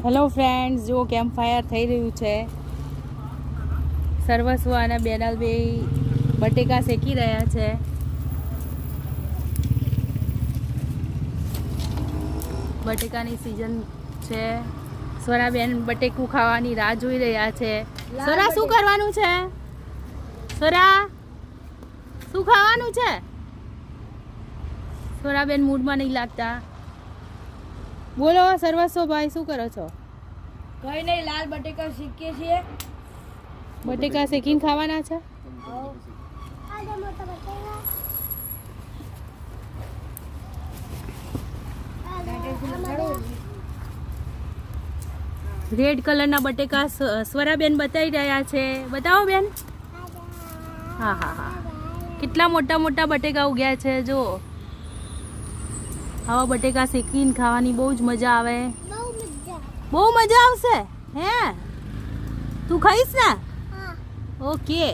Hello friends, જો camp fire થઈ રહ્યું છે. સર્વસ્વ અને બેનલ બે બટેકા શેકી રહ્યા છે. બટેકાની સિઝન છે. સ્વરાબેન બટેકું ખાવાની રાહ જોઈ રહ્યા છે. સ્વરા, શું કરવાનું છે? સ્વરા, શું ખાવાનું છે? સ્વરાબેન મૂડમાં નહીં લાગતા. બોલો સર્વસ્વ ભાઈ, શું કરો છો? કઈ નહીં, લાલ બટેકા શીખીએ છીએ. બટેકા શેકીને ખાવાના છે. રેડ કલરના બટેકા સ્વરાબેન બતાવી રહ્યા છે. બતાવો બેન. હા હા હા, કેટલા મોટા મોટા બટેકા ઉગ્યા છે. જો આવા બટેકા શેકીને ખાવાની બહુ જ મજા આવે. બહુ મજા આવશે. હે, તું ખાઈશ ને? ઓકે.